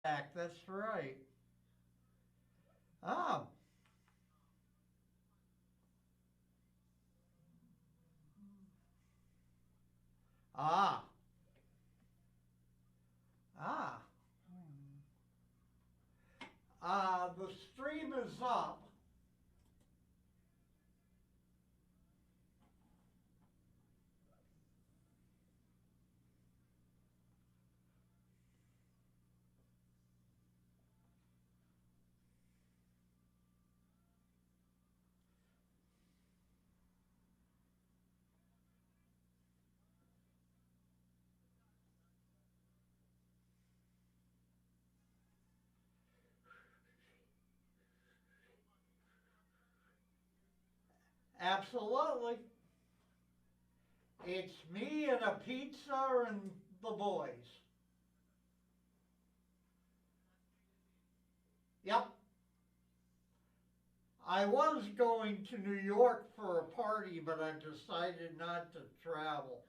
That's right. Ah, ah, ah. The stream is up. Absolutely. It's me and a pizza and the boys. Yep. I was going to New York for a party, but I decided not to travel.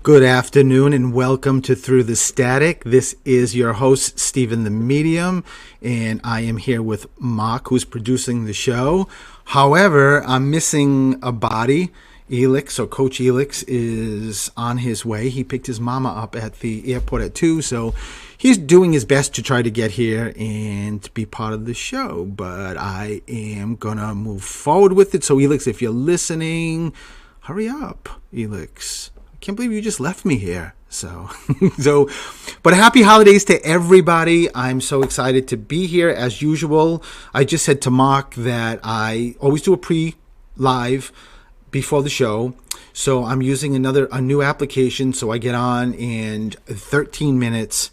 Good afternoon and welcome to Through the Static. This is your host, Stephen the Medium, and I am here with Mark, who's producing the show. However, I'm missing a body. Elix, or Coach Elix, is on his way. He picked his mama up at the airport at 2, so he's doing his best to try to get here and be part of the show. But I am going to move forward with it. So, Elix, if you're listening, hurry up, Elix. I can't believe you just left me here. But happy holidays to everybody. I'm so excited to be here as usual. I just said to Mark that I always do a pre-live before the show. So I'm using a new application. So I get on and 13 minutes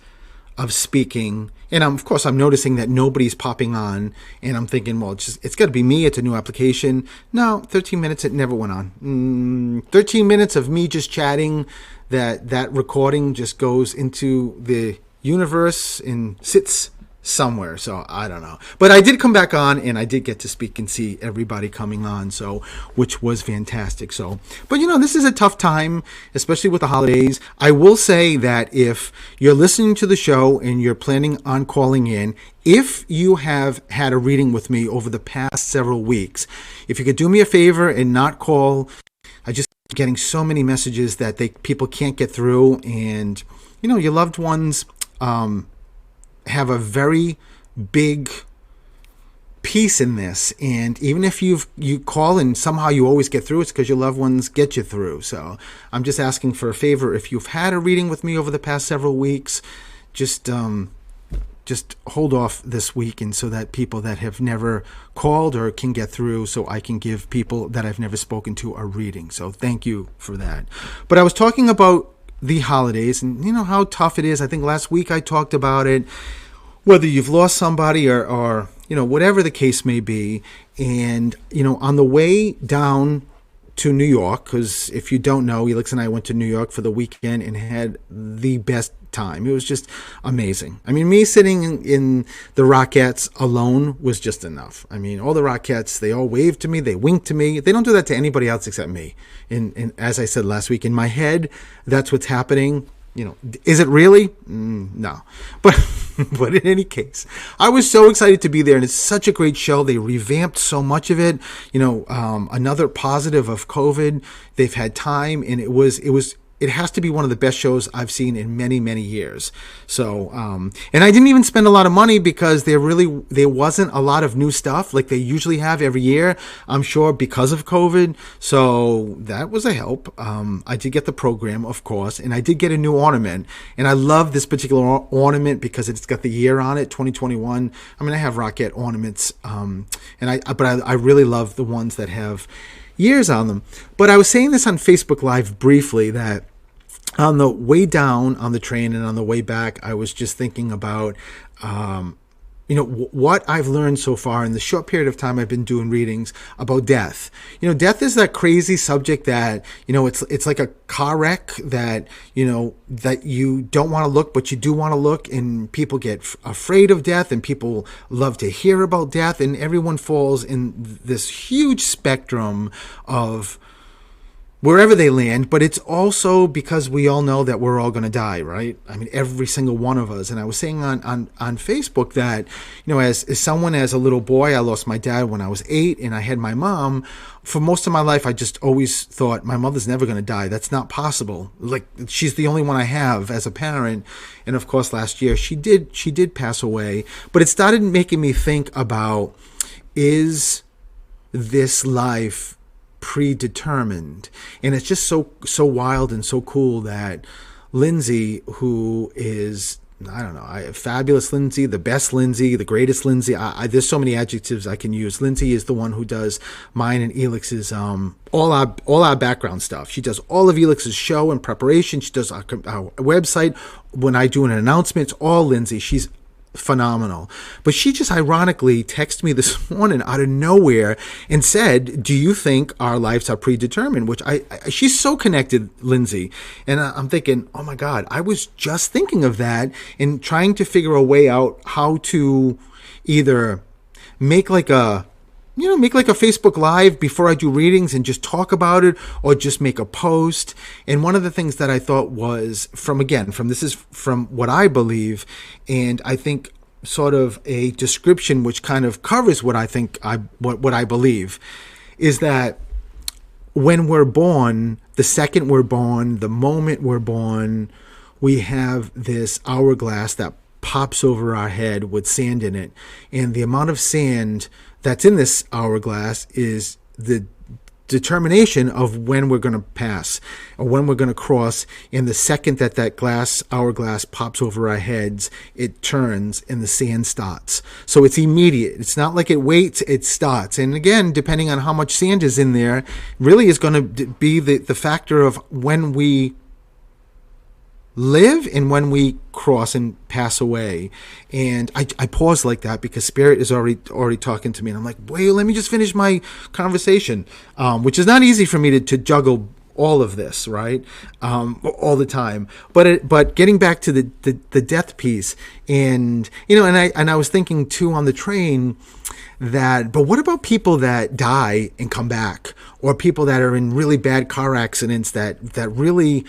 of speaking. And of course, I'm noticing that nobody's popping on. And I'm thinking, well, it's got to be me. It's a new application. No, 13 minutes, it never went on. 13 minutes of me just chatting. That recording just goes into the universe and sits somewhere. So I don't know. But I did come back on and I did get to speak and see everybody coming on. So, which was fantastic. So, but this is a tough time, especially with the holidays. I will say that if you're listening to the show and you're planning on calling in, if you have had a reading with me over the past several weeks, if you could do me a favor and not call, I just getting so many messages that people can't get through, and your loved ones have a very big piece in this, and even if you call and somehow you always get through, it's because your loved ones get you through. So I'm just asking for a favor. If you've had a reading with me over the past several weeks, just hold off this week, and so that people that have never called or can get through, so I can give people that I've never spoken to a reading. So thank you for that. But I was talking about the holidays and how tough it is. I think last week I talked about it, whether you've lost somebody or whatever the case may be. And on the way down to New York, because if you don't know, Elix and I went to New York for the weekend and had the best time. It was just amazing. I mean, me sitting in the Rockettes alone was just enough. I mean, all the Rockettes, they all waved to me, they winked to me. They don't do that to anybody else except me. And as I said last week, in my head, that's what's happening. Is it really? No. But in any case, I was so excited to be there, and it's such a great show. They revamped so much of it. Another positive of COVID. They've had time, and it has to be one of the best shows I've seen in many, many years. So, and I didn't even spend a lot of money because there wasn't a lot of new stuff like they usually have every year, I'm sure, because of COVID. So that was a help. I did get the program, of course, and I did get a new ornament. And I love this particular ornament because it's got the year on it, 2021. I mean, I have Rocket ornaments, but I really love the ones that have years on them. But I was saying this on Facebook Live briefly, that on the way down on the train and on the way back, I was just thinking about what I've learned so far in the short period of time I've been doing readings about death. Death is that crazy subject that, it's like a car wreck that you don't want to look, but you do want to look, and people get afraid of death, and people love to hear about death, and everyone falls in this huge spectrum of wherever they land. But it's also because we all know that we're all going to die, right? I mean, every single one of us. And I was saying on Facebook that, as someone, as a little boy, I lost my dad when I was 8, and I had my mom. For most of my life, I just always thought my mother's never going to die. That's not possible. Like, she's the only one I have as a parent. And of course, last year she did pass away. But it started making me think about, is this life predetermined? And it's just so wild and so cool that Lindsay, who is, I don't know, fabulous Lindsay, the best Lindsay, the greatest Lindsay, there's so many adjectives I can use. Lindsay is the one who does mine and Elix's all our background stuff. She does all of Elix's show and preparation. She does our website. When I do an announcement, it's all Lindsay. She's phenomenal. But she just ironically texted me this morning out of nowhere and said, do you think our lives are predetermined? Which she's so connected, Lindsay. And I'm thinking, oh my God, I was just thinking of that and trying to figure a way out how to either make like a make like a Facebook Live before I do readings and just talk about it, or just make a post. And one of the things that I thought was this is from what I believe, and I think sort of a description which kind of covers what I believe, is that when we're born, the second we're born, the moment we're born, we have this hourglass that pops over our head with sand in it. And the amount of sand that's in this hourglass is the determination of when we're going to pass or when we're going to cross. And the second that hourglass pops over our heads, it turns and the sand starts. So it's immediate. It's not like it waits, it starts. And again, depending on how much sand is in there, really is going to be the factor of when we live and when we cross and pass away. And I pause like that because Spirit is already talking to me, and I'm like, wait, let me just finish my conversation, which is not easy for me to juggle all of this, right, all the time. But getting back to the death piece, and and I was thinking too on the train that, but what about people that die and come back, or people that are in really bad car accidents that really,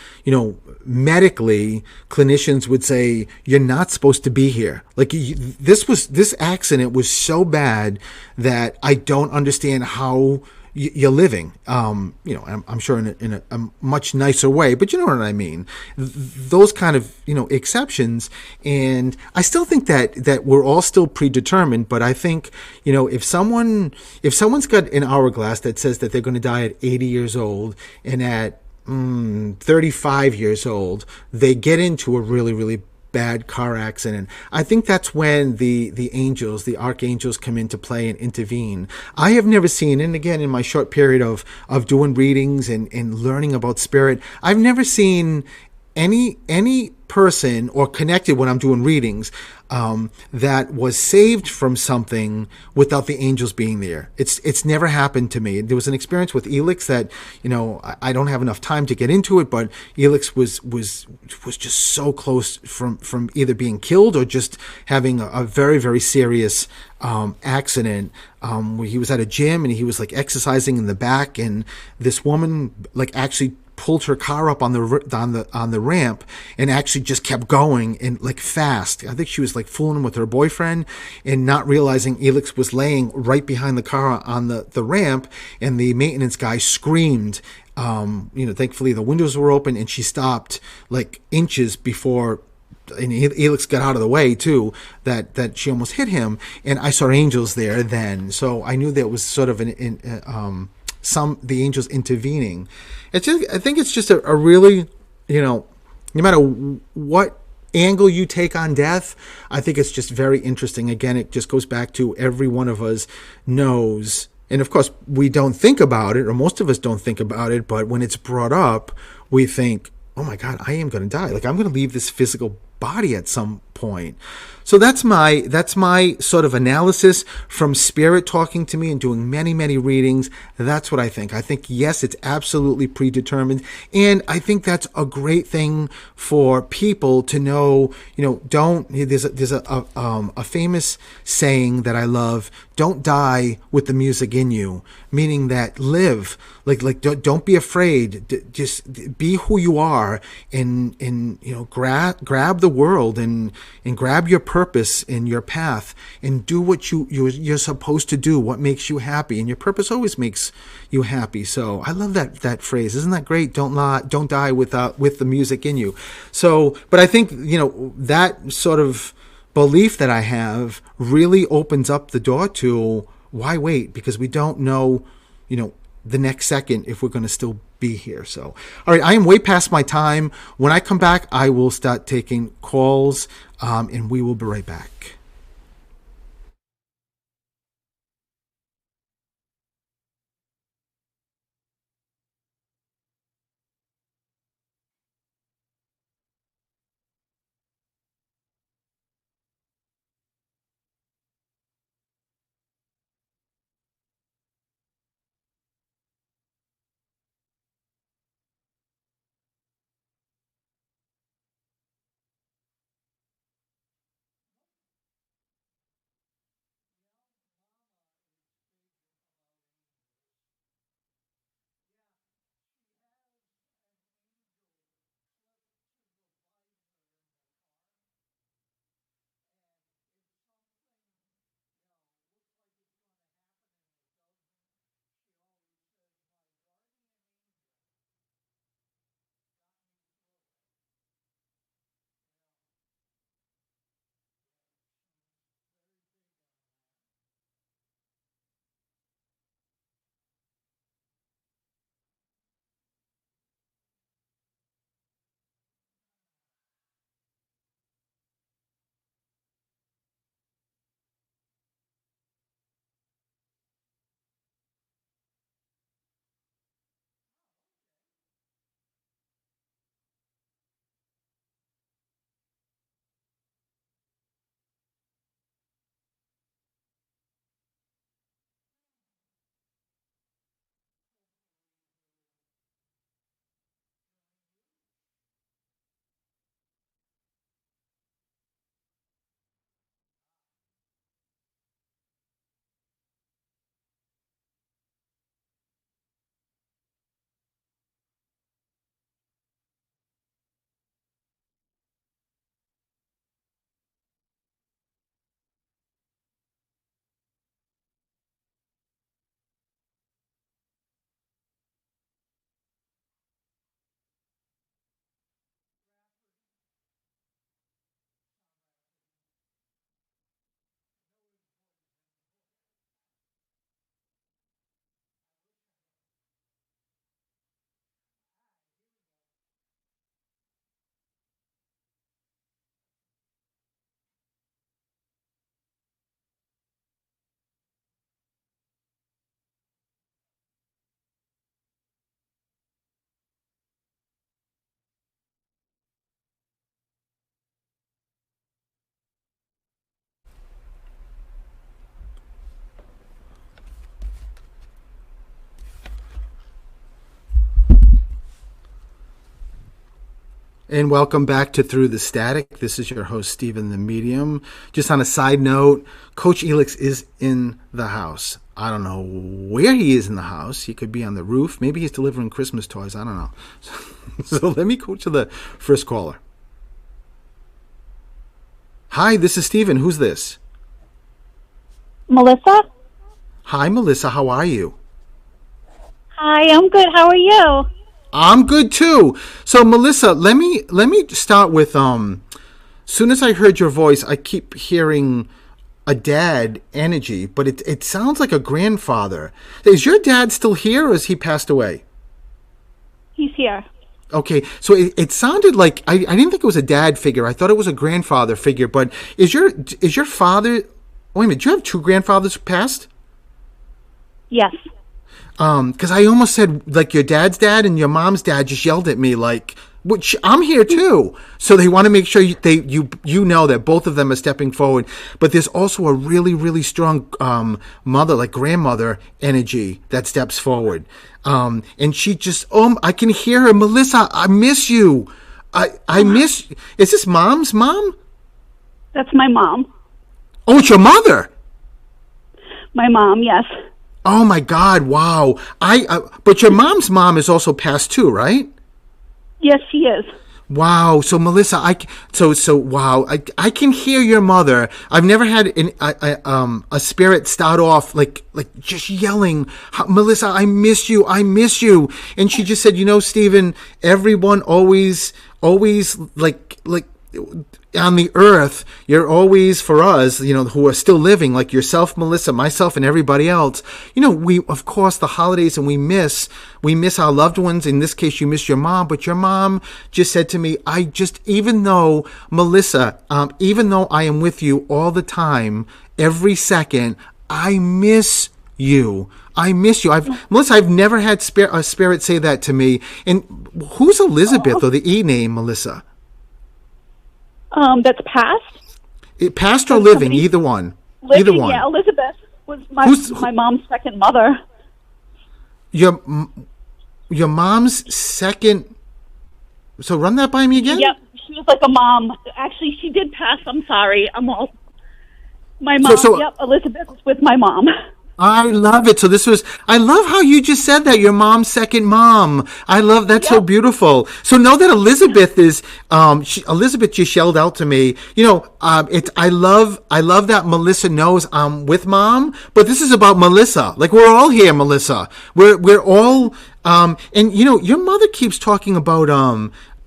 medically clinicians would say you're not supposed to be here. Like this accident was so bad that I don't understand how you're living, I'm sure in a much nicer way, but you know what I mean? Those kind of, exceptions. And I still think that we're all still predetermined, but I think, if someone's got an hourglass that says that they're going to die at 80 years old, and at 35 years old, they get into a really, really bad car accident, I think that's when the angels, the archangels, come into play and intervene. I have never seen, and again, in my short period of doing readings and learning about spirit, I've never seen any person or connected when I'm doing readings that was saved from something without the angels being there. It's never happened to me. There was an experience with Elix that, I don't have enough time to get into it, but Elix was just so close from either being killed or just having a very, very serious accident, where he was at a gym and he was like exercising in the back, and this woman like actually pulled her car up on the ramp and actually just kept going and like fast. I think she was like fooling with her boyfriend and not realizing Elix was laying right behind the car on the ramp, and the maintenance guy screamed. Thankfully the windows were open and she stopped like inches before, and Elix got out of the way too, that she almost hit him. And I saw angels there then, so I knew that was sort of the angels intervening. I think it's just a really, no matter what angle you take on death, I think it's just very interesting. Again, it just goes back to every one of us knows, and of course we don't think about it, or most of us don't think about it, but when it's brought up, we think, oh my God, I am going to die. Like, I'm going to leave this physical body at some point. So that's my sort of analysis from spirit talking to me and doing many, many readings. That's what I think. I think, yes, it's absolutely predetermined. And I think that's a great thing for people to know, there's a famous saying that I love: don't die with the music in you, meaning that live, like don't be afraid. Just be who you are, and grab the world and grab your purpose and your path, and do what you're supposed to do, what makes you happy, and your purpose always makes you happy. So I love that phrase. Isn't that great? Don't die with the music in you. So, but I think that sort of belief that I have really opens up the door to why wait, because we don't know the next second if we're going to still be here. So, all right, I am way past my time. When I come back, I will start taking calls, and we will be right back. And welcome back to Through the Static. This is your host, Stephen the Medium. Just on a side note, Coach Elix is in the house. I don't know where he is in the house. He could be on the roof. Maybe he's delivering Christmas toys. I don't know. So let me go to the first caller. Hi, this is Stephen. Who's this? Melissa? Hi, Melissa. How are you? Hi, I'm good. How are you? I'm good too. So Melissa, let me start with soon as I heard your voice, I keep hearing a dad energy, but it sounds like a grandfather. Is your dad still here or has he passed away? He's here. Okay, so it sounded like I didn't think it was a dad figure. I thought it was a grandfather figure, but is your father, wait a minute, do you have two grandfathers who passed? Yes. Because I almost said like your dad's dad and your mom's dad just yelled at me like, which I'm here too. So they want to make sure you know that both of them are stepping forward. But there's also a really, really strong mother, like grandmother energy that steps forward. And she just, I can hear her. Melissa, I miss you. I miss, is this mom's mom? That's my mom. Oh, it's your mother. My mom, yes. Oh my God! Wow. But your mom's mom is also passed too, right? Yes, she is. Wow. So Melissa, wow. I can hear your mother. I've never had a spirit start off like just yelling, Melissa, I miss you. I miss you. And she just said, Stephen, everyone always like on the earth, you're always for us, who are still living, like yourself, Melissa, myself, and everybody else. We, of course, the holidays, and we miss our loved ones. In this case, you miss your mom, but your mom just said to me, even though, Melissa, even though I am with you all the time, every second, I miss you. I miss you. Melissa, I've never had a spirit say that to me. And who's Elizabeth, or the E name, Melissa? That's past? Past or living, either one. Either one. Yeah, Elizabeth was my mom's second mother. Your mom's second... So run that by me again? Yep, she was like a mom. Actually, she did pass. I'm sorry. My mom, yep, Elizabeth was with my mom. I love it. So I love how you just said that, your mom's second mom. I love that. Yep. So beautiful. So know that Elizabeth is, Elizabeth just yelled out to me, I love that Melissa knows I'm with mom, but this is about Melissa. Like, we're all here, Melissa. We're all, and your mother keeps talking about,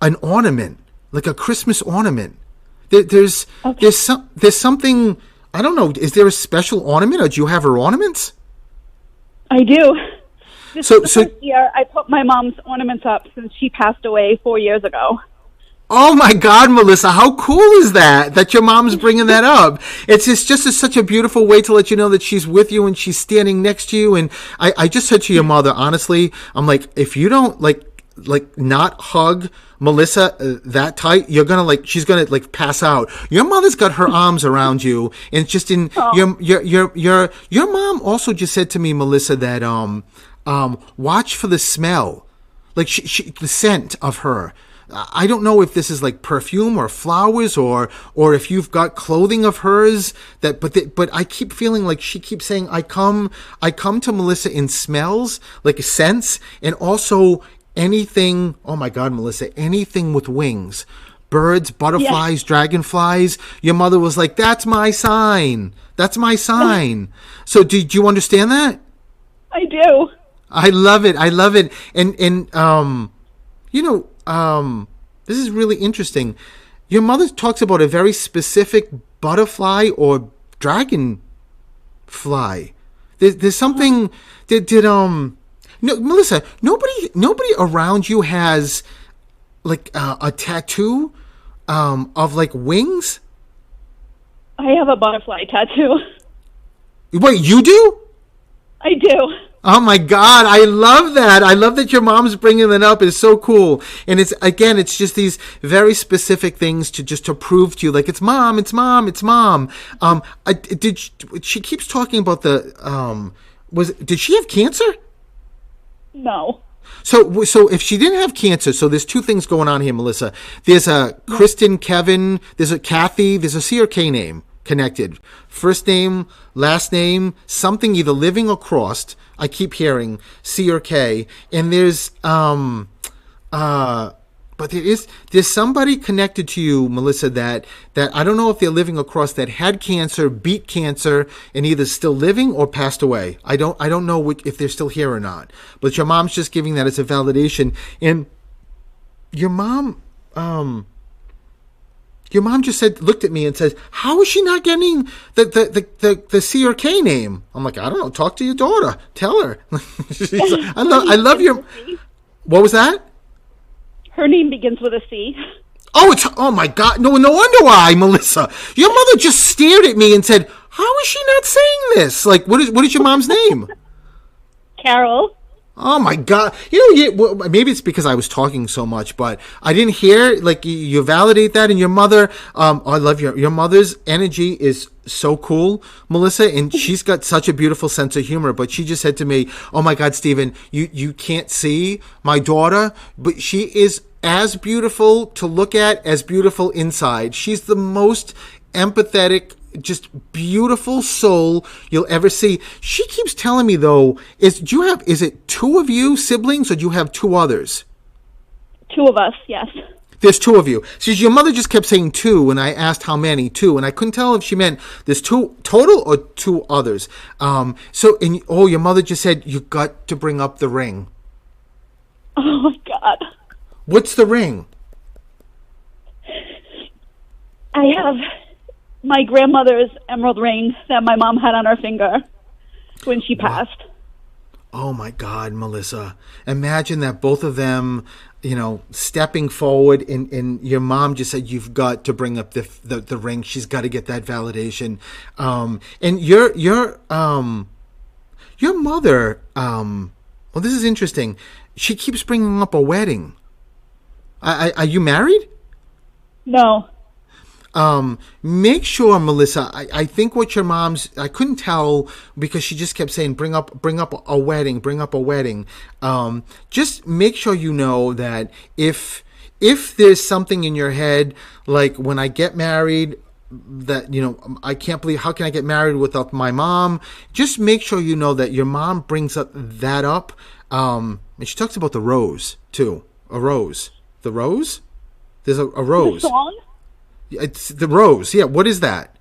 an ornament, like a Christmas ornament. There's something, I don't know. Is there a special ornament, or do you have her ornaments? I do. This is the first year I put my mom's ornaments up since she passed away 4 years ago. Oh my God, Melissa! How cool is that your mom's bringing that up? It's just such a beautiful way to let you know that she's with you and she's standing next to you. And I just said to your mother, honestly, I'm like, if you don't like not hug Melissa that tight, she's gonna pass out. Your mother's got her arms around you, and it's just in your mom also just said to me, Melissa, that watch for the smell, like the scent of her. I don't know if this is like perfume or flowers or if you've got clothing of hers but I keep feeling like she keeps saying I come to Melissa in smells, like scents, and also anything, oh my God, Melissa, anything with wings, birds, butterflies, dragonflies. Your mother was like, that's my sign. That's my sign. So do you understand that? I do. I love it. And this is really interesting. Your mother talks about a very specific butterfly or dragonfly. There's something, no, Melissa, nobody around you has like a tattoo of like wings? I have a butterfly tattoo. Wait, you do? I do. Oh my God, I love that. I love that your mom's bringing that up. It's so cool. And it's just these very specific things to prove to you, like, it's mom. She keeps talking about did she have cancer? No. So if she didn't have cancer, so there's two things going on here, Melissa. There's a Kristen, Kevin, there's a Kathy, there's a C or K name connected. First name, last name, something either living or crossed. I keep hearing C or K. And there's but there's somebody connected to you, Melissa, that I don't know if they're living across, that had cancer, beat cancer, and either still living or passed away. I don't know if they're still here or not. But your mom's just giving that as a validation. And your mom just looked at me and says, "How is she not getting the C or K name?" I'm like, "I don't know. Talk to your daughter. Tell her." She's like, I love your. What was that? Her name begins with a C. Oh my God. No wonder why, Melissa. Your mother just stared at me and said, "How is she not saying this? Like, what is your mom's name?" Carol. Oh my God. Well, maybe it's because I was talking so much, but I didn't hear, like, you validate that. And your mother, I love your mother's energy is so cool, Melissa, and she's got such a beautiful sense of humor. But she just said to me, "Oh my God, Stephen, you can't see my daughter, but she is as beautiful to look at, as beautiful inside. She's the most empathetic, just beautiful soul you'll ever see." She keeps telling me, though, is it two of you siblings, or do you have two others? Two of us, yes. There's two of you. So your mother just kept saying two, and I asked how many, two, and I couldn't tell if she meant there's two total or two others. Your mother just said, "You got to bring up the ring." Oh my God. What's the ring? I have my grandmother's emerald ring that my mom had on her finger when she passed. Oh my God, Melissa. Imagine that, both of them, stepping forward, and your mom just said, "You've got to bring up the ring. She's got to get that validation." And your mother, well, this is interesting. She keeps bringing up a wedding. Are you married? No. Make sure, Melissa, I think what your mom's, I couldn't tell because she just kept saying, bring up a wedding, bring up a wedding. Just make sure you know that if there's something in your head, like, when I get married, that, I can't believe, how can I get married without my mom? Just make sure you know that your mom brings that up. And she talks about the rose too. A rose. The rose? There's a rose. The song? It's the rose. Yeah. What is that?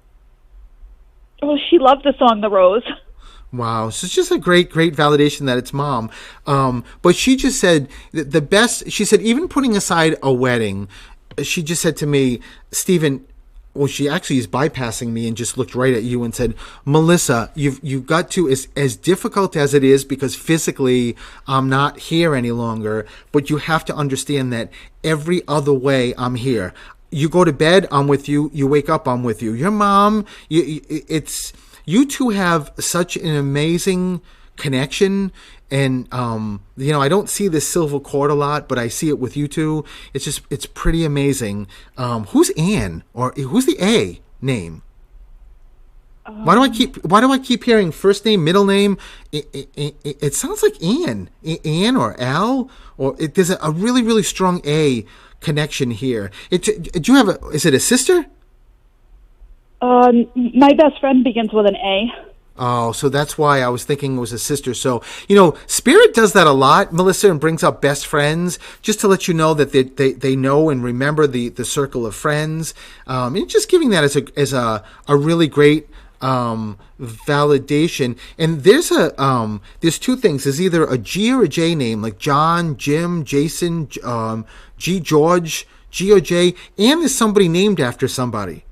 Oh, she loved the song "The Rose." Wow. So it's just a great validation that it's mom. But she just said the best, she said, even putting aside a wedding, she just said to me, "Stephen," well, she actually is bypassing me and just looked right at you and said, "Melissa, you've got to, as difficult as it is, because physically I'm not here any longer, but you have to understand that every other way I'm here. You go to bed, I'm with you. You wake up, I'm with you." Your mom, you two have such an amazing connection. And, I don't see this silver cord a lot, but I see it with you two. It's pretty amazing. Who's Ann, or who's the A name? Why do I keep hearing first name, middle name? It sounds like Ann or Al, or there's a really, really strong A connection here. Do you have is it a sister? My best friend begins with an A. Oh, so that's why I was thinking it was a sister. So, Spirit does that a lot, Melissa, and brings up best friends, just to let you know that they know and remember the circle of friends. And just giving that as a really great validation. And there's two things. There's either a G or a J name, like John, Jim, Jason, G, George, G or J, and there's somebody named after somebody.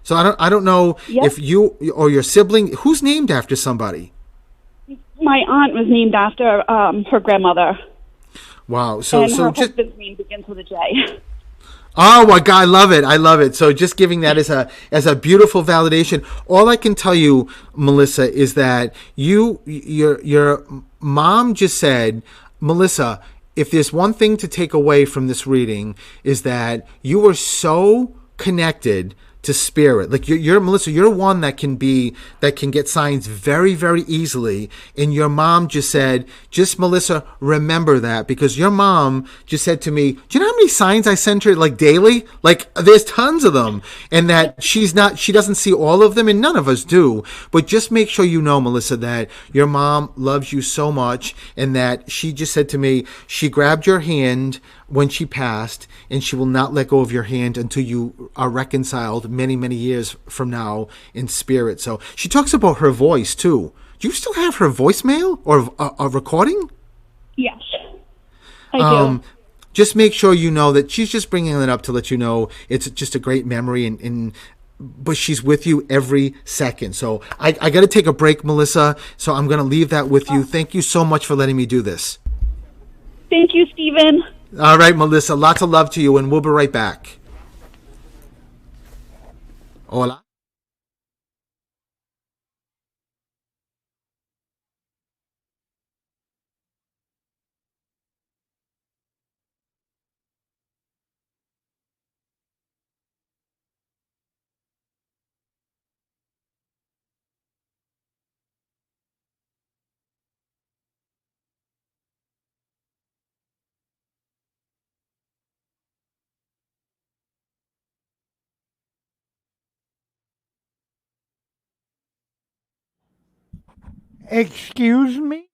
So I don't know if you or your sibling, who's named after somebody? My aunt was named after her grandmother. Wow. And her husband's name begins with a J. Oh my God, I love it. So just giving that as a beautiful validation. All I can tell you, Melissa, is that your mom just said, "Melissa, if there's one thing to take away from this reading, is that you were so connected to spirit. Like you're Melissa, you're one that can get signs very, very easily. And your mom just said, just Melissa, remember that, because your mom just said to me, do you know how many signs I send her like daily? Like there's tons of them, and that she doesn't see all of them, and none of us do. But just make sure you know, Melissa, that your mom loves you so much, and that she just said to me, she grabbed your hand when she passed, and she will not let go of your hand until you are reconciled many, many years from now in spirit. So she talks about her voice too. Do you still have her voicemail or a recording? Yes, I do. Just make sure you know that she's just bringing it up to let you know it's just a great memory, but she's with you every second. So I got to take a break, Melissa. So I'm going to leave that with you. Thank you so much for letting me do this. Thank you, Stephen. All right, Melissa, lots of love to you, and we'll be right back. Hola. Excuse me?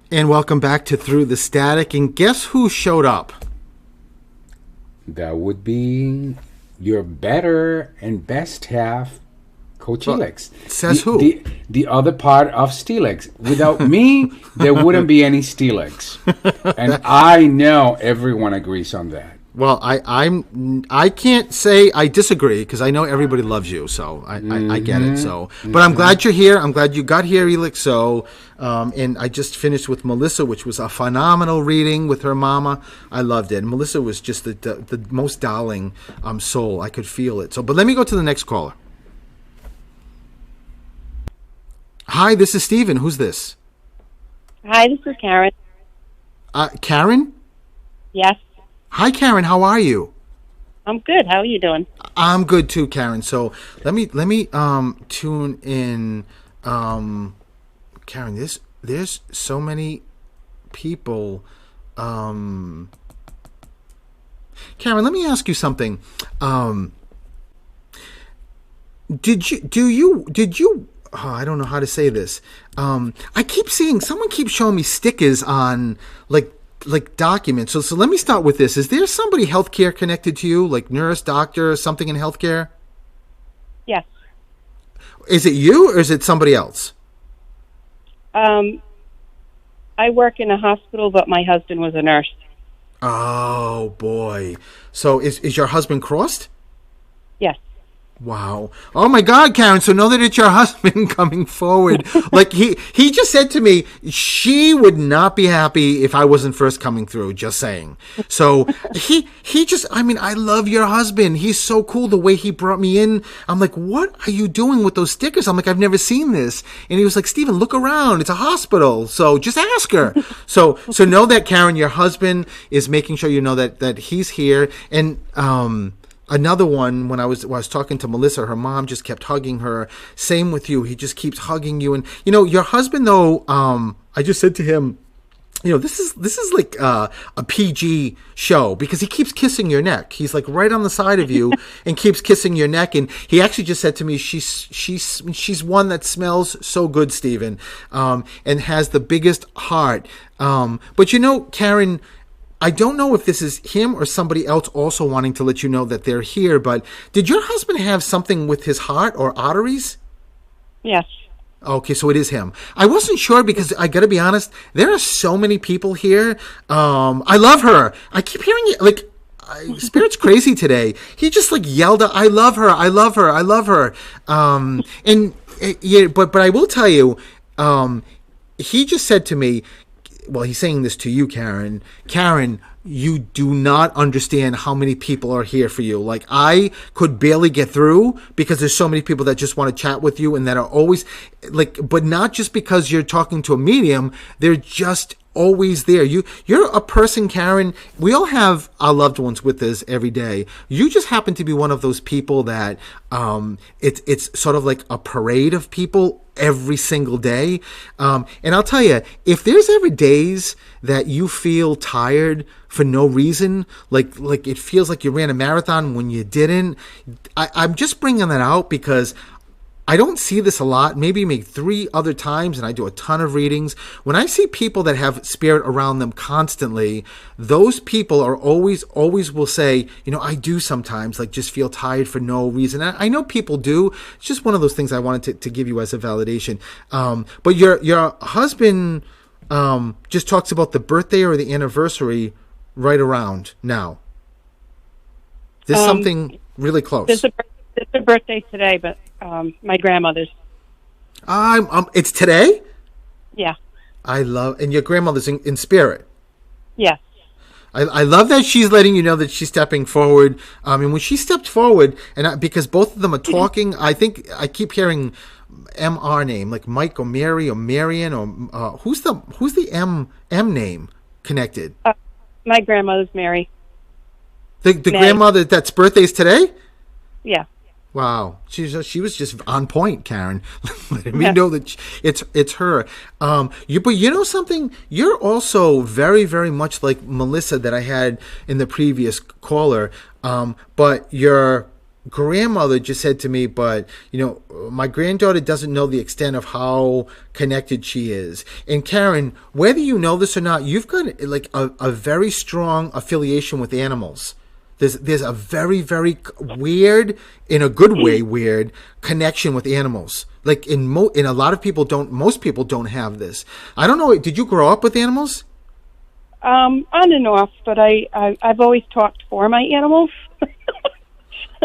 And welcome back to Through the Static. And guess who showed up? That would be your better and best half, Coach Helix. Says who? The other part of Steelix. Without me, there wouldn't be any Steelix. And I know everyone agrees on that. Well, I can't say I disagree, because I know everybody loves you, so I get it. So, but I'm glad you're here. I'm glad you got here, Elix. So, and I just finished with Melissa, which was a phenomenal reading with her mama. I loved it. And Melissa was just the most darling soul. I could feel it. So, but let me go to the next caller. Hi, this is Steven. Who's this? Hi, this is Karen. Karen? Yes, Hi, Karen. How are you? I'm good. How are you doing? I'm good too, Karen. So let me tune in. Karen, there's so many people. Karen, let me ask you something. Did you I don't know how to say this. I keep seeing someone keeps showing me stickers on like documents. So let me start with this. Is there somebody healthcare connected to you, like nurse, doctor, something in healthcare? Yes. Is it you or is it somebody else? I work in a hospital, but my husband was a nurse. Oh boy. So is your husband crossed? Yes. Wow. Oh my God, Karen. So know that it's your husband coming forward. Like he just said to me, she would not be happy if I wasn't first coming through, just saying. So he just, I mean, I love your husband. He's so cool the way he brought me in. I'm like, what are you doing with those stickers? I'm like, I've never seen this. And he was like, Stephen, look around. It's a hospital. So just ask her. So know that, Karen, your husband is making sure you know that he's here. And, another one, when I was talking to Melissa, her mom just kept hugging her. Same with you. He just keeps hugging you. And, your husband, though, I just said to him, this is like a PG show because he keeps kissing your neck. He's like right on the side of you and keeps kissing your neck. And he actually just said to me, she's one that smells so good, Stephen, and has the biggest heart. But Karen, I don't know if this is him or somebody else also wanting to let you know that they're here, but did your husband have something with his heart or arteries? Yes. Okay, so it is him. I wasn't sure because I got to be honest, there are so many people here. I love her. I keep hearing it like Spirit's crazy today. He just like yelled out, I love her. I love her. I love her. But I will tell you, he just said to me, well, he's saying this to you, Karen. Karen, you do not understand how many people are here for you. Like, I could barely get through because there's so many people that just want to chat with you and that are always, like, but not just because you're talking to a medium. They're just always there. You're a person, Karen. We all have our loved ones with us every day. You just happen to be one of those people that it's sort of like a parade of people every single day. And I'll tell you, if there's ever days that you feel tired for no reason, like it feels like you ran a marathon when you didn't, I'm just bringing that out because I don't see this a lot, maybe 3 other times, and I do a ton of readings. When I see people that have spirit around them constantly, those people are always will say, I do sometimes like just feel tired for no reason. I know people do. It's just one of those things I wanted to give you as a validation. But your husband just talks about the birthday or the anniversary right around now. There's something really close. It's a birthday today, but my grandmother's. It's today? Yeah. And your grandmother's in spirit. Yes. I love that she's letting you know that she's stepping forward. And when she stepped forward, because both of them are talking, I think I keep hearing MR name, like Mike or Mary or Marion or who's the M name connected? My grandmother's Mary. The grandmother that's birthday's today? Yeah. Wow, she was just on point, Karen. Letting me know that it's her. But you know something? You're also very, very much like Melissa that I had in the previous caller. But your grandmother just said to me, but my granddaughter doesn't know the extent of how connected she is. And Karen, whether you know this or not, you've got like a very strong affiliation with animals. There's a very, very weird, in a good way, weird connection with animals. Like in a lot of people most people don't have this. I don't know. Did you grow up with animals? On and off, but I've always talked for my animals.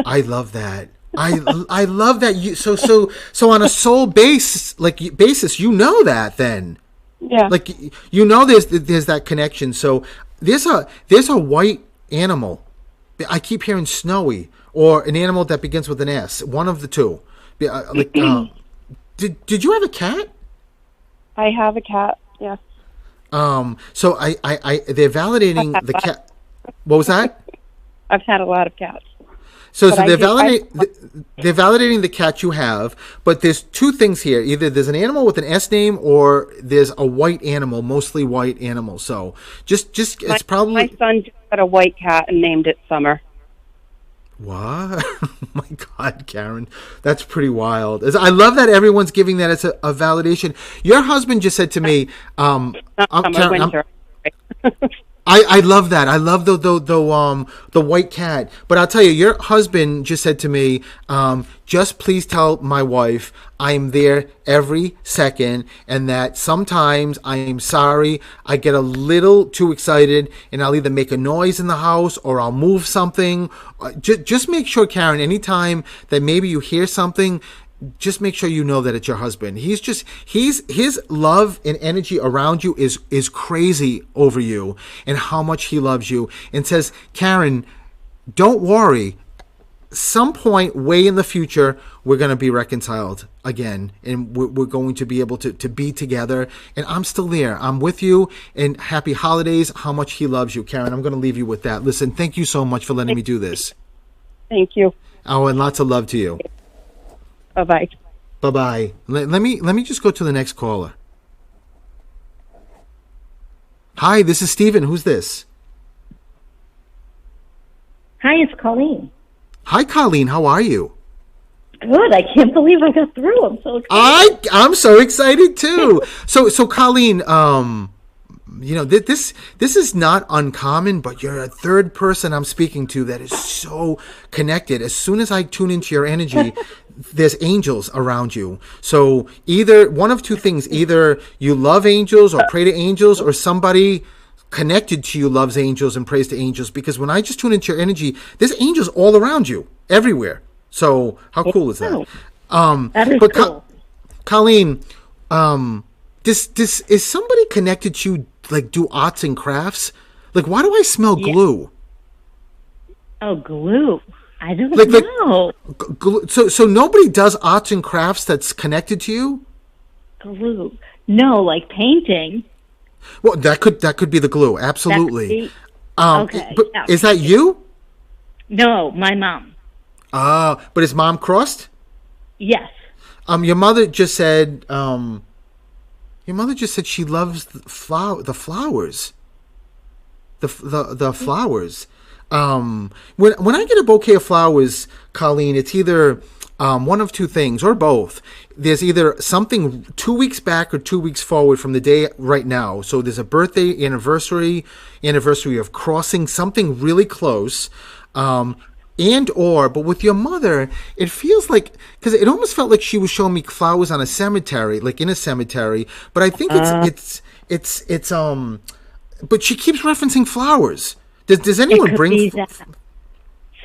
I love that. I love that. So on a soul basis, you know that then. Yeah. Like there's that connection. So there's a white animal. I keep hearing Snowy or an animal that begins with an S. One of the two. Did you have a cat? I have a cat. Yes. So they're validating the cat. What was that? I've had a lot of cats. So they're validating the cat you have, but there's 2 things here. Either there's an animal with an S name or there's a white animal, mostly white animal. So just it's probably... My son just got a white cat and named it Summer. What? Oh my God, Karen, that's pretty wild. I love that everyone's giving that as a validation. Your husband just said to me, Karen, winter. I love that. I love the white cat. But I'll tell you, your husband just said to me, just please tell my wife I'm there every second, and that sometimes I am sorry I get a little too excited and I'll either make a noise in the house or I'll move something. Just make sure, Karen, anytime that maybe you hear something, just make sure you know that it's your husband. His love and energy around you is crazy over you and how much he loves you, and says, Karen, don't worry. Some point way in the future, we're going to be reconciled again, and we're going to be able to be together, and I'm still there. I'm with you, and happy holidays. How much he loves you, Karen. I'm going to leave you with that. Listen, thank you so much for letting me do this. Thank you. Oh, and lots of love to you. Bye-bye. Bye-bye. Let me just go to the next caller. Hi, this is Steven. Who's this? Hi, it's Colleen. Hi, Colleen. How are you? Good. I can't believe I got through. I'm so excited. I'm so excited too. So Colleen, this is not uncommon, but you're a third person I'm speaking to that is so connected. As soon as I tune into your energy, there's angels around you. So either one of two things: either you love angels or pray to angels, or somebody connected to you loves angels and prays to angels. Because when I just tune into your energy, there's angels all around you, everywhere. So how cool is that? That is cool. Colleen, this is somebody connected to you, like do arts and crafts? Like, why do I smell glue? Oh, glue. I don't Like know. glue. So nobody does arts and crafts that's connected to you? Glue. No, like painting. Well, that could be the glue. Absolutely. Okay. But Yeah. is that you? No, my mom. But is mom crossed? Yes. Your mother just said she loves the flowers. The flowers. When I get a bouquet of flowers, Colleen, it's either one of two things or both. There's either something 2 weeks back or 2 weeks forward from the day right now. So there's a birthday, anniversary of crossing, something really close. But with your mother, it feels like, because it almost felt like she was showing me flowers on a cemetery, like in a cemetery. But I think it's but she keeps referencing flowers. Does anyone bring?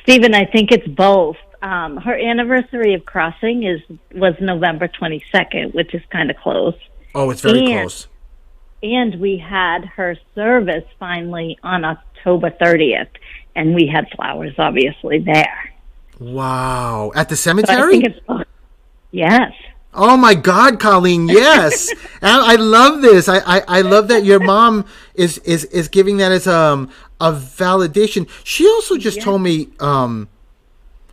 Stephen, I think it's both. Her anniversary of crossing was November 22nd, which is kind of close. Oh, it's very close. And we had her service finally on October 30th, and we had flowers obviously there. Wow. At the So I cemetery? think it's both. Yes. Oh my God, Colleen, yes. I love this. I love that your mom is giving that as a validation. She also just told me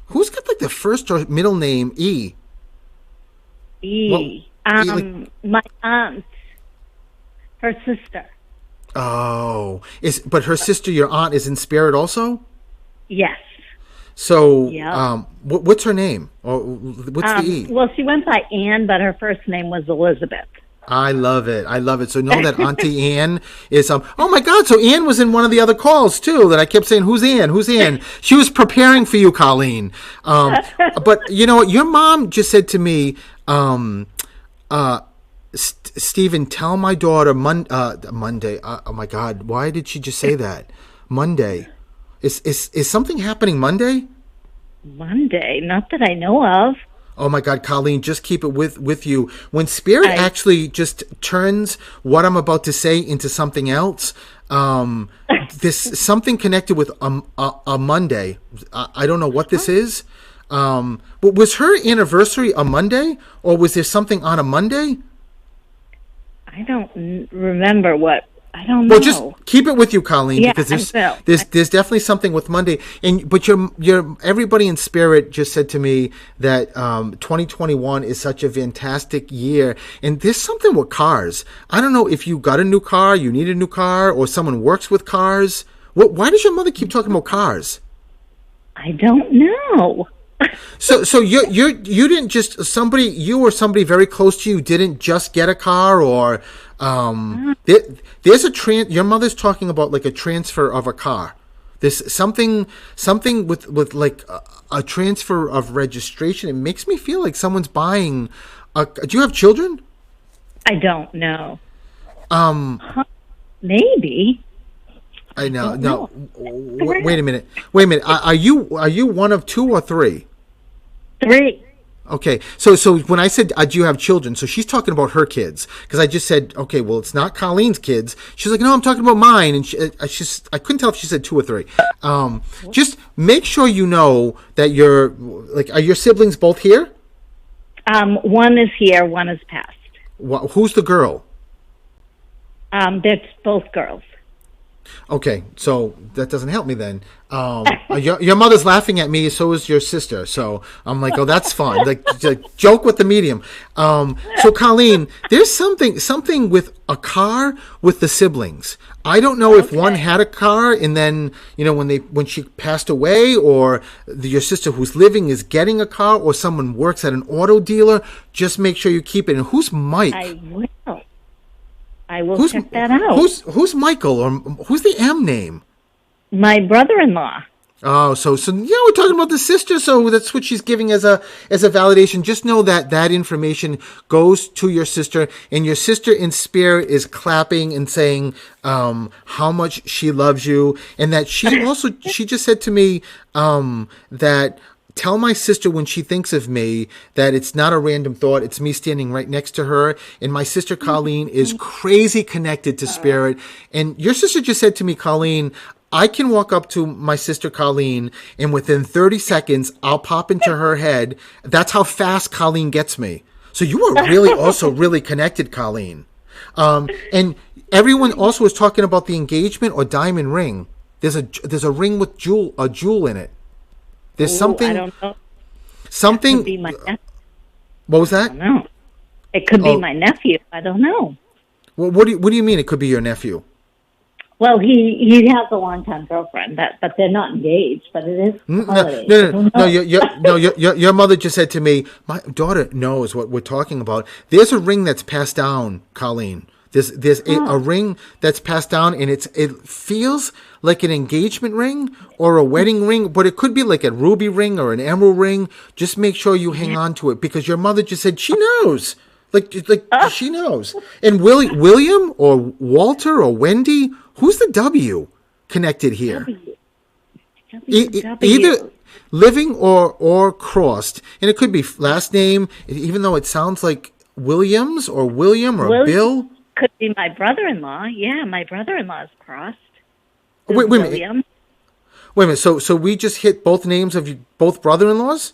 who's got like the first or middle name E? My aunt, her sister. Oh, but her sister, your aunt, is in spirit also? Yes. So, Yep. What's her name? Or what's the E? Well, she went by Anne, but her first name was Elizabeth. I love it. So know that Auntie Anne is oh my God, so Anne was in one of the other calls too that I kept saying, who's Anne? Who's Anne? She was preparing for you, Colleen. But you know what? Your mom just said to me, Stephen, tell my daughter Monday. Oh my God, why did she just say that? Monday. Is something happening Monday? Monday? Not that I know of. Oh my God, Colleen, just keep it with you. When Spirit actually just turns what I'm about to say into something else, this something connected with a Monday. I don't know what this is. Was her anniversary a Monday, or was there something on a Monday? I don't remember what. I don't know. Well, just keep it with you, Colleen, because there's definitely something with Monday. But your everybody in spirit just said to me that 2021 is such a fantastic year, and there's something with cars. I don't know if you got a new car, you need a new car, or someone works with cars. Why does your mother keep talking about cars? I don't know. So you didn't just you or somebody very close to you didn't just get a car, or there, there's your mother's talking about like a transfer of a car. There's something with like a transfer of registration. It makes me feel like someone's buying do you have children? I don't know. Maybe. I know. don't No. know. Wait a minute. Are you one of two or three? 3. Okay, so when I said do you have children, so she's talking about her kids, because I just said, okay, well, it's not Colleen's kids. She's like, no, I'm talking about mine, and I couldn't tell if she said 2 or 3. Just make sure you know that are your siblings both here? One is here, one is passed. Who's the girl? They're both girls. Okay, so that doesn't help me then. Your mother's laughing at me, so is your sister. So I'm like, oh, that's fine. Like, joke with the medium. So Colleen, there's something with a car with the siblings. I don't know if one had a car and then when she passed away, or your sister who's living is getting a car, or someone works at an auto dealer. Just make sure you keep it. And who's Mike? I will check that out. Who's Michael, or who's the M name? My brother-in-law. Oh, so yeah, we're talking about the sister. So that's what she's giving as a validation. Just know that information goes to your sister, and your sister in spirit is clapping and saying how much she loves you, and that she just said to me that. Tell my sister when she thinks of me that it's not a random thought. It's me standing right next to her. And my sister Colleen is crazy connected to spirit. And your sister just said to me, Colleen, I can walk up to my sister Colleen, and within 30 seconds, I'll pop into her head. That's how fast Colleen gets me. So you are really also really connected, Colleen. And everyone also is talking about the engagement or diamond ring. There's a ring with a jewel in it. There's something. I don't know. Something. It could be my nephew. What was that? I don't know. It could be my nephew. I don't know. Well, what do you mean? It could be your nephew. Well, he has a longtime girlfriend, but they're not engaged. But it is holidays. No. Your mother just said to me, my daughter knows what we're talking about. There's a ring that's passed down, Colleen. There's a ring that's passed down, and it feels like an engagement ring or a wedding ring, but it could be like a ruby ring or an emerald ring. Just make sure you hang on to it, because your mother just said she knows. Like she knows. And William or Walter or Wendy, who's the W connected here? Either living or crossed, and it could be last name, even though it sounds like Williams or William or Bill. Could be my brother-in-law. Yeah, my brother-in-law is crossed. Wait a minute. Wait a minute. So we just hit both names of both brother-in-laws?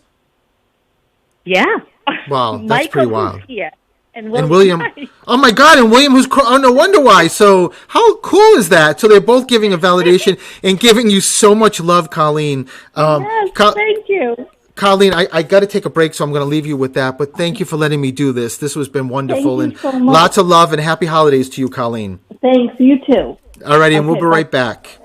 Yeah. Wow, that's pretty wild. Here. And William. Oh my God! And William, no wonder why. So how cool is that? So they're both giving a validation and giving you so much love, Colleen. Yes, thank you. Colleen, I got to take a break, so I'm going to leave you with that. But thank you for letting me do this. This has been wonderful. Thank you so much. Lots of love and happy holidays to you, Colleen. Thanks, you too. All righty, and we'll be right back.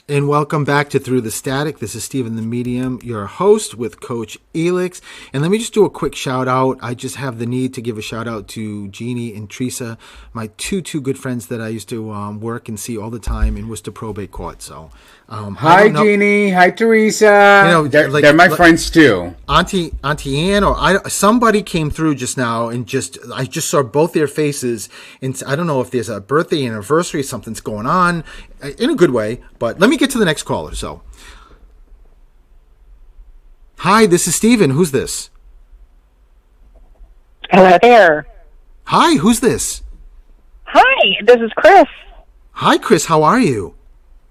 And welcome back to Through the Static. This is Stephen the Medium, your host with Coach Elix. And let me just do a quick shout out. I just have the need to give a shout out to Jeannie and Teresa, my two good friends that I used to work and see all the time in Worcester Probate Court. So, hi, Jeannie. Hi, Teresa. You know, they're my friends too. Auntie Ann, or somebody came through just now, and I just saw both their faces, and I don't know if there's a birthday, anniversary, something's going on, in a good way. But let me get to the next caller. So, hi, this is Steven. Who's this? Hello there. Hi, who's this? Hi, this is Chris. Hi, Chris. How are you?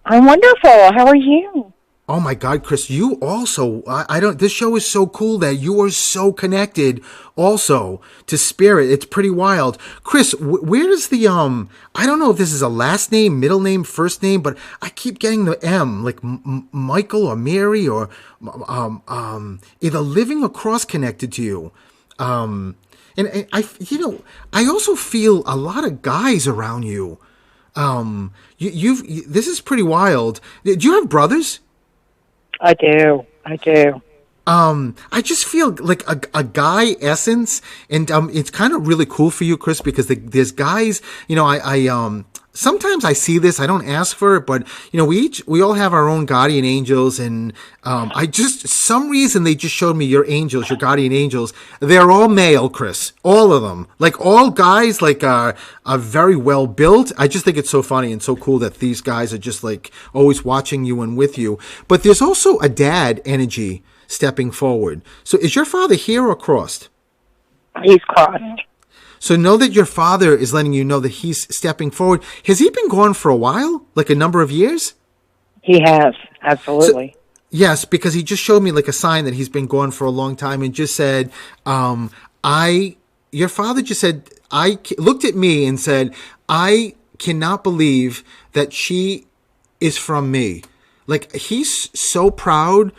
I'm wonderful. How are you? Oh my God, Chris, you also, I don't, this show is so cool that you are so connected also to spirit. It's pretty wild. Chris, where does the, I don't know if this is a last name, middle name, first name, but I keep getting the M, like Michael or Mary or, either living or cross connected to you. And I also feel a lot of guys around you. This is pretty wild. Do you have brothers? I do. I just feel like a guy essence, and it's kind of really cool for you, Chris, because there's guys, I sometimes I see this, I don't ask for it, but we all have our own guardian angels, and some reason they just showed me your angels, your guardian angels. They're all male, Chris, all of them, like all guys, like are very well built. I just think it's so funny and so cool that these guys are just like always watching you and with you. But there's also a dad energy stepping forward. So is your father here or crossed? He's crossed. So know that your father is letting you know that he's stepping forward. Has he been gone for a while? Like a number of years? He has, absolutely. So, yes, because he just showed me like a sign that he's been gone for a long time and just said, your father just said, looked at me and said, I cannot believe that she is from me. Like, he's so proud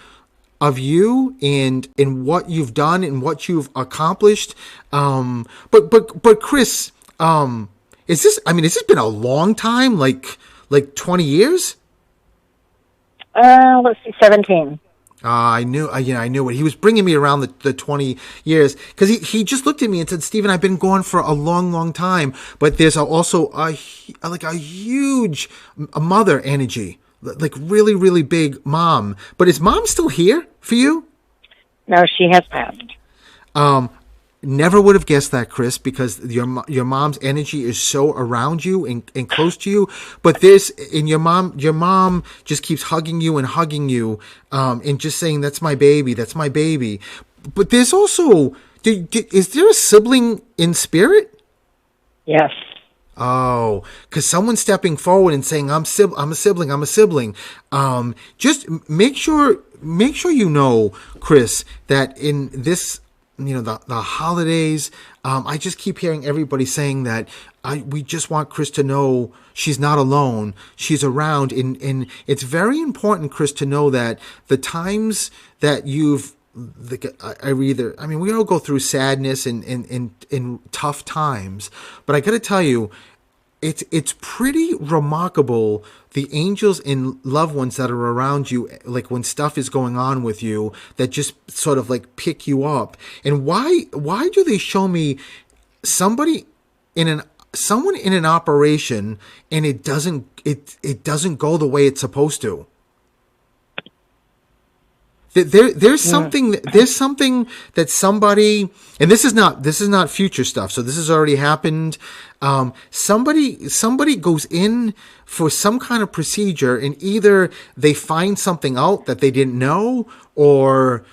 of you and what you've done and what you've accomplished. But Chris, has this been a long time? Like 20 years? Let's see, 17. I knew it. He was bringing me around the 20 years because he just looked at me and said, Stephen, I've been gone for a long, long time, but there's also a huge mother energy. Like really, really big mom. But is mom still here for you? No, she has passed. Never would have guessed that, Chris, because your mom's energy is so around you and close to you. But your mom just keeps hugging you and just saying, that's my baby, that's my baby. But there's also, is there a sibling in spirit? Yes. Oh, because someone's stepping forward and saying, I'm a sibling. Just make sure you know, Chris, that in this, the holidays, I just keep hearing everybody saying that we just want Chris to know she's not alone. She's around. And it's very important, Chris, to know that the times that we all go through sadness and tough times, but I got to tell you, it's pretty remarkable, the angels and loved ones that are around you, like when stuff is going on with you, that just sort of like pick you up. And why do they show me someone in an operation and it doesn't go the way it's supposed to? There's something that somebody, and this is not future stuff, so this has already happened. Somebody goes in for some kind of procedure, and either they find something out that they didn't know, or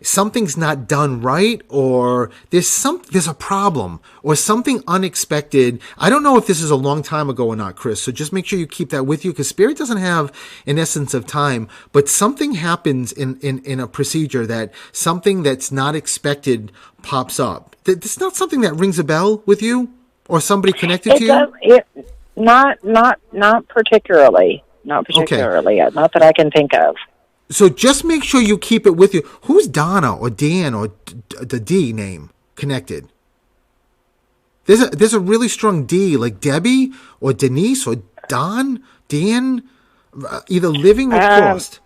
something's not done right, or there's a problem or something unexpected. I don't know if this is a long time ago or not, Chris. So just make sure you keep that with you, because spirit doesn't have an essence of time, but something happens in a procedure, that something that's not expected pops up. It's not something that rings a bell with you or somebody connected to you? Not particularly. Not particularly. Okay. Not that I can think of. So just make sure you keep it with you. Who's Donna or Dan or the D name connected? There's a really strong D, like Debbie or Denise or Dan. either living or Um, crossed?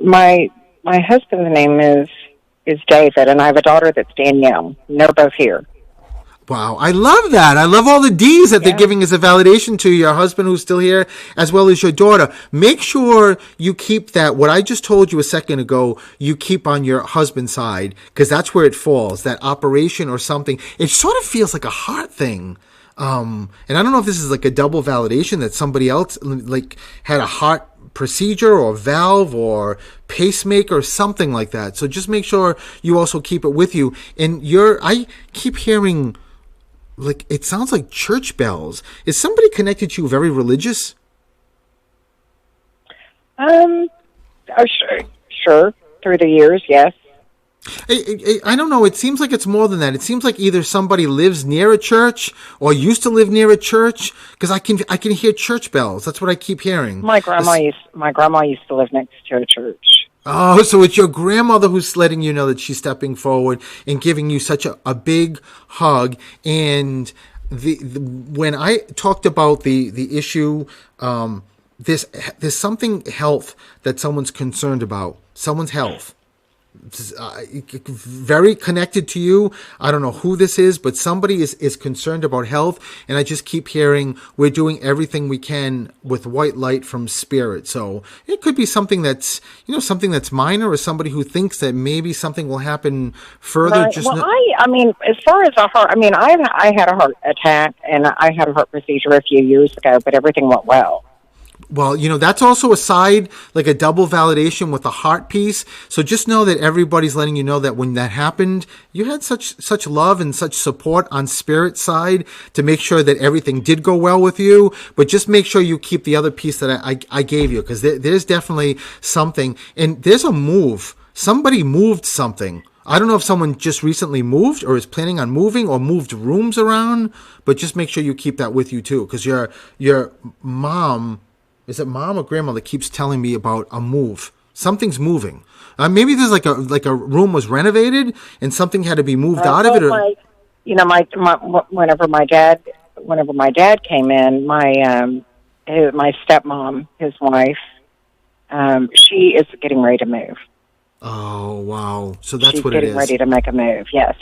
My husband's name is David, and I have a daughter that's Danielle. And they're both here. Wow, I love that. I love all the D's that they're Yeah. giving as a validation to your husband who's still here, as well as your daughter. Make sure you keep that, what I just told you a second ago, you keep on your husband's side, because that's where it falls, that operation or something. It sort of feels like a heart thing. And I don't know if this is like a double validation that somebody else like had a heart procedure or valve or pacemaker or something like that. So just make sure you also keep it with you. And I keep hearing, like, it sounds like church bells. Is somebody connected to you very religious? Sure. Through the years, yes. I don't know. It seems like it's more than that. It seems like either somebody lives near a church or used to live near a church, because I can hear church bells. That's what I keep hearing. My grandma used to live next to a church. Oh, so it's your grandmother who's letting you know that she's stepping forward and giving you such a big hug. And when I talked about the issue, there's something health that someone's concerned about. Someone's health. Very connected to you. I don't know who this is, but somebody is concerned about health, and I just keep hearing we're doing everything we can with white light from spirit. So it could be something that's minor, or somebody who thinks that maybe something will happen further. Right. I mean, as far as a heart, I mean, I had a heart attack and I had a heart procedure a few years ago, but everything went well. Well, that's also a side, like a double validation with a heart piece. So just know that everybody's letting you know that when that happened, you had such love and such support on spirit side to make sure that everything did go well with you. But just make sure you keep the other piece that I gave you, because there's definitely something. And there's a move. Somebody moved something. I don't know if someone just recently moved or is planning on moving or moved rooms around, but just make sure you keep that with you too, because your mom... Is it mom or grandma that keeps telling me about a move? Something's moving. Maybe there's like a room was renovated and something had to be moved out of it. Or... Whenever my dad came in, my stepmom, his wife, she is getting ready to move. Oh wow! So that's She's what it is. She's getting ready to make a move. Yes.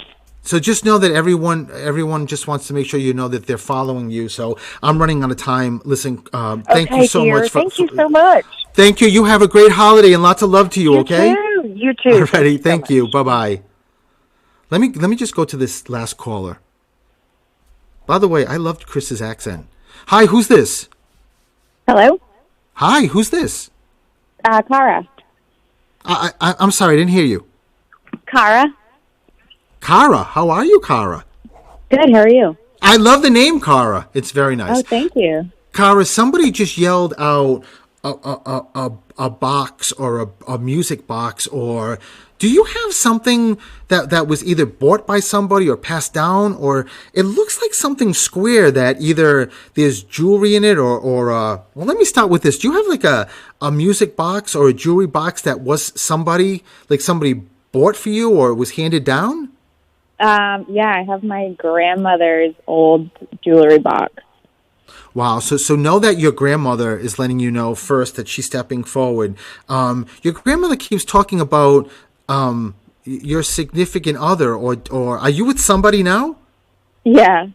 So just know that everyone just wants to make sure you know that they're following you. So I'm running out of time. Listen, thank you so much. Thank you so much. Thank you. You have a great holiday and lots of love to you. Okay. You too. Alrighty. Thank you. Bye bye. Let me just go to this last caller. By the way, I loved Chris's accent. Hi, who's this? Hello. Hi, who's this? Cara. I'm sorry, I didn't hear you. Cara. Cara, how are you, Cara? Good, how are you? I love the name Cara. It's very nice. Oh, thank you. Cara, somebody just yelled out a box or a music box, or do you have something that was either bought by somebody or passed down, or it looks like something square that either there's jewelry in it or well, let me start with this. Do you have like a music box or a jewelry box that was somebody bought for you or was handed down? Yeah, I have my grandmother's old jewelry box. Wow. So know that your grandmother is letting you know first that she's stepping forward. Your grandmother keeps talking about your significant other, or are you with somebody now? Yeah.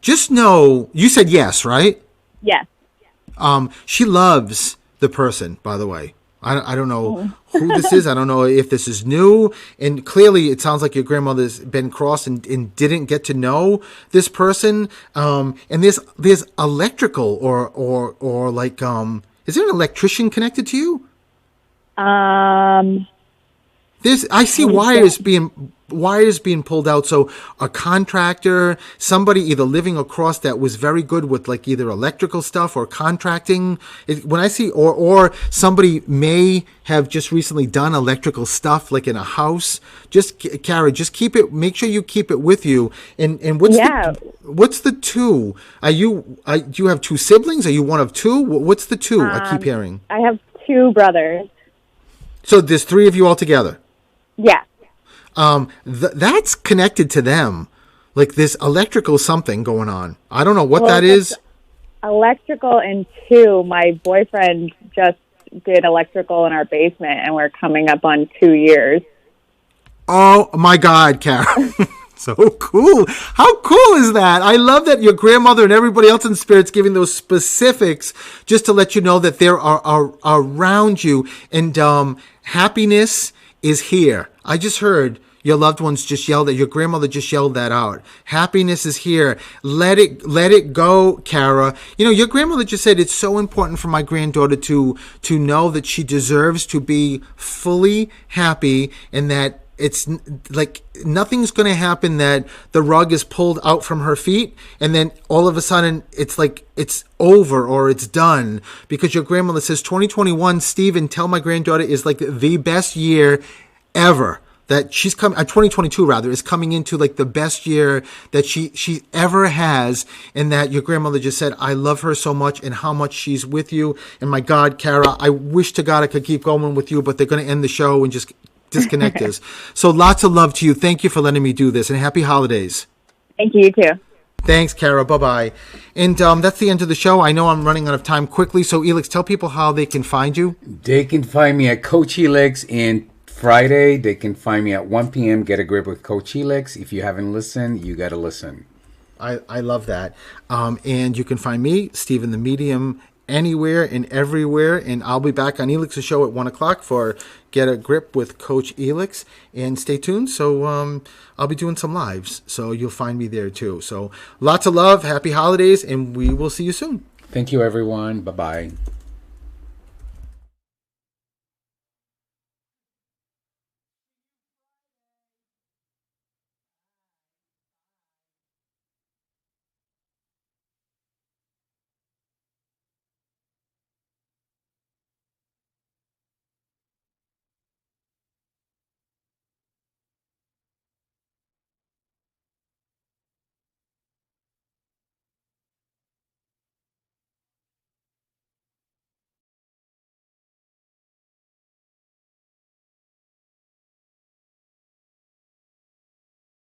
Just know, you said yes, right? Yes. She loves the person, by the way. I don't know who this is. I don't know if this is new. And clearly it sounds like your grandmother's been crossed and didn't get to know this person. And there's electrical or like, is there an electrician connected to you? I see wires being pulled out. So a contractor, somebody either living across that was very good with like either electrical stuff or contracting. When I see, or somebody may have just recently done electrical stuff like in a house. Just Cara, just keep it. Make sure you keep it with you. And what's the two? Do you have two siblings? Are you one of two? What's the two? I keep hearing. I have two brothers. So there's three of you all together. Yeah. That's connected to them. Like this electrical something going on. I don't know what that is. electrical and 2, my boyfriend just did electrical in our basement, and we're coming up on 2 years. Oh my God, Kara. So cool. How cool is that? I love that your grandmother and everybody else in spirit's giving those specifics just to let you know that they're around you. And happiness is here. I just heard your loved ones just yelled that. Your grandmother just yelled that out. Happiness is here. Let it go, Kara. You know, your grandmother just said it's so important for my granddaughter to know that she deserves to be fully happy, and that it's like nothing's going to happen that the rug is pulled out from her feet and then all of a sudden it's like it's over or it's done. Because your grandmother says 2021, Stephen, tell my granddaughter, is like the best year ever. That she's coming, 2022 rather, is coming into like the best year that she ever has. And that your grandmother just said, I love her so much and how much she's with you. And my God, Kara, I wish to God I could keep going with you, but they're going to end the show and just disconnect us. So lots of love to you. Thank you for letting me do this, and happy holidays. Thank you, you too. Thanks, Kara. Bye-bye. And that's the end of the show. I know I'm running out of time quickly. So Elix, tell people how they can find you. They can find me at Coach Elix, and Friday they can find me at 1 p.m. Get a Grip with Coach Elix. If you haven't listened, you got to listen. I love that. And you can find me, Stephen the Medium, anywhere and everywhere. And I'll be back on Elix's show at 1 o'clock for Get a Grip with Coach Elix. And stay tuned. So I'll be doing some lives. So you'll find me there too. So lots of love. Happy holidays. And we will see you soon. Thank you, everyone. Bye-bye.